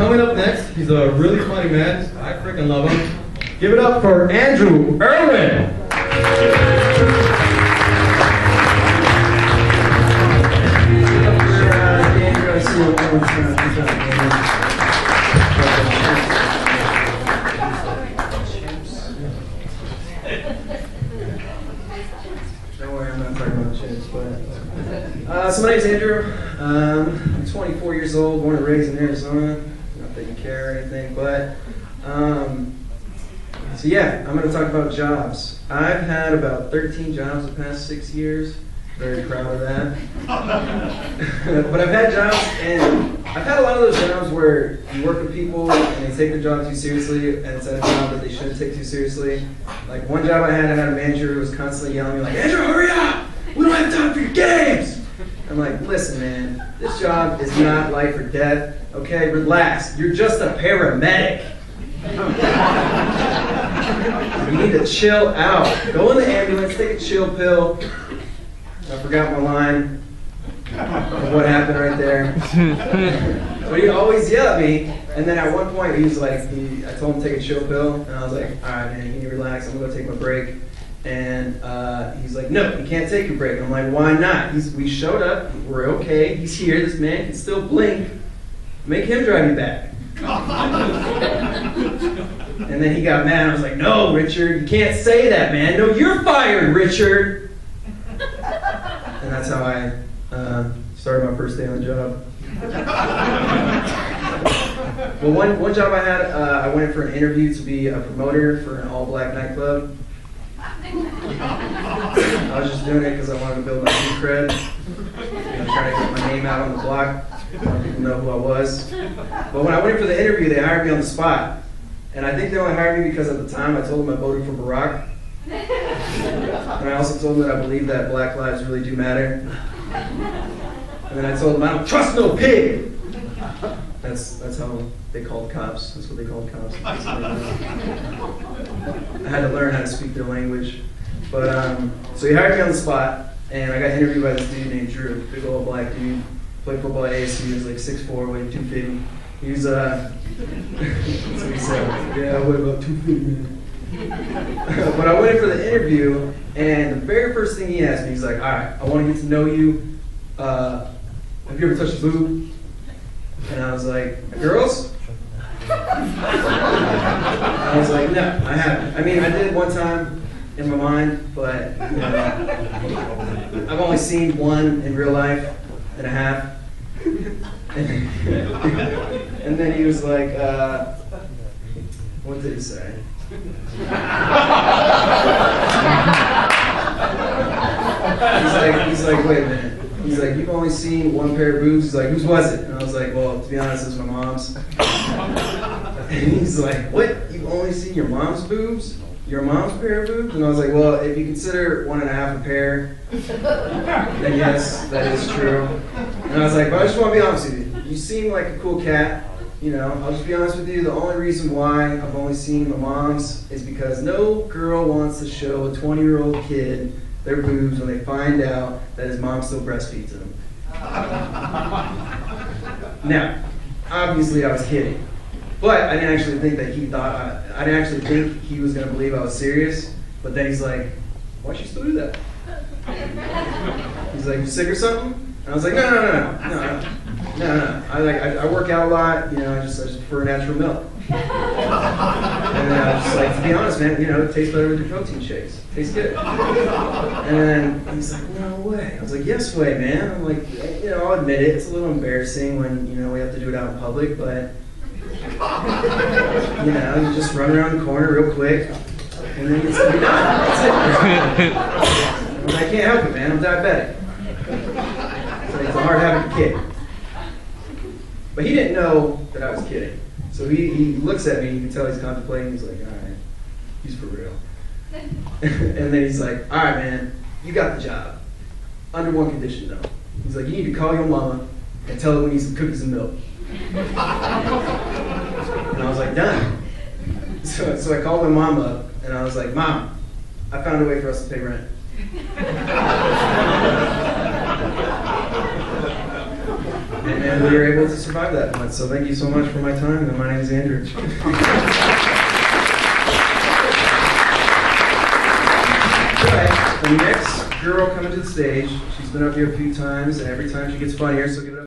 Coming up next, he's a really funny man. I freaking love him. Give it up for Andrew Erwin. Don't worry, I'm not talking about chips, but so my name's Andrew. I'm 24 years old, born and raised in Arizona. Not that you care or anything, but so yeah, I'm going to talk about jobs. I've had about 13 jobs the past 6 years. Very proud of that. But I've had jobs, and I've had a lot of those jobs where you work with people and they take the job too seriously, and it's at a job that they shouldn't take too seriously. Like one job I had a manager who was constantly yelling at me like, "Andrew, hurry up! We don't have time for your games!" I'm like, listen, man, this job is not life or death. Okay, relax. You're just a paramedic. You need to chill out. Go in the ambulance, take a chill pill. I forgot my line of what happened right there. But he'd always yell at me, and then at one point he was like, I told him to take a chill pill, and I was like, all right, man, you need to relax. I'm gonna go take my break. And he's like, no, you can't take a break. And I'm like, why not? We showed up. We're okay. He's here. This man can still blink. Make him drive you back. And then he got mad. I was like, no, Richard, you can't say that, man. No, you're fired, Richard. And that's how I started my first day on the job. Well, one job I had, I went for an interview to be a promoter for an all-black nightclub. I was just doing it because I wanted to build my street cred. Trying to get my name out on the block. I wanted people to know who I was. But when I went for the interview, they hired me on the spot. And I think they only hired me because at the time I told them I voted for Barack. And I also told them that I believe that black lives really do matter. And then I told them I don't trust no pig. That's how they called cops. That's what they called cops. I had to learn how to speak their language. But so he hired me on the spot, and I got interviewed by this dude named Drew, big old black dude. Played football at ASU. He was like 6'4", weighed 250. He was that's what he said. Yeah, I weigh about 250, man. But I went in for the interview, and the very first thing he asked me, he's like, all right, I want to get to know you. Have you ever touched a boob? And I was like, girls? I was like, no, I haven't. I mean, I did one time in my mind, but you know, I've only seen one in real life and a half. And then he was like, what did he say? He's like, wait a minute. He's like, you've only seen one pair of boobs? He's like, whose was it? And I was like, well, to be honest, it was my mom's. And he's like, what? You've only seen your mom's boobs? Your mom's pair of boobs? And I was like, well, if you consider 1.5 a pair, then yes, that is true. And I was like, but I just want to be honest with you. You seem like a cool cat. You know, I'll just be honest with you. The only reason why I've only seen my mom's is because no girl wants to show a 20-year-old kid their boobs when they find out that his mom still breastfeeds him. Now, obviously I was kidding. But I didn't actually think that he thought, I didn't actually think he was going to believe I was serious. But then he's like, why'd you still do that? He's like, you sick or something? And I was like, no. I work out a lot, you know, I just prefer natural milk. And then I was just like, to be honest, man, you know, it tastes better with your protein shakes. It tastes good. And then he's like, no way. I was like, yes way, man. I'm like, you know, I'll admit it. It's a little embarrassing when, you know, we have to do it out in public, but, you know, you just run around the corner real quick, and then it's gonna be done. That's it. I can't help it, man. I'm diabetic. It's a hard habit to kick. But he didn't know that I was kidding. So he looks at me, you can tell he's contemplating, he's like, all right, he's for real. And then he's like, all right, man, you got the job. Under one condition, though. He's like, you need to call your mama and tell her we need some cookies and milk. And I was like, done. So I called my mom up, and I was like, Mom, I found a way for us to pay rent. And then we were able to survive that month. So thank you so much for my time. And my name is Andrew. Right, the next girl coming to the stage, she's been up here a few times, and every time she gets funnier, so give it up.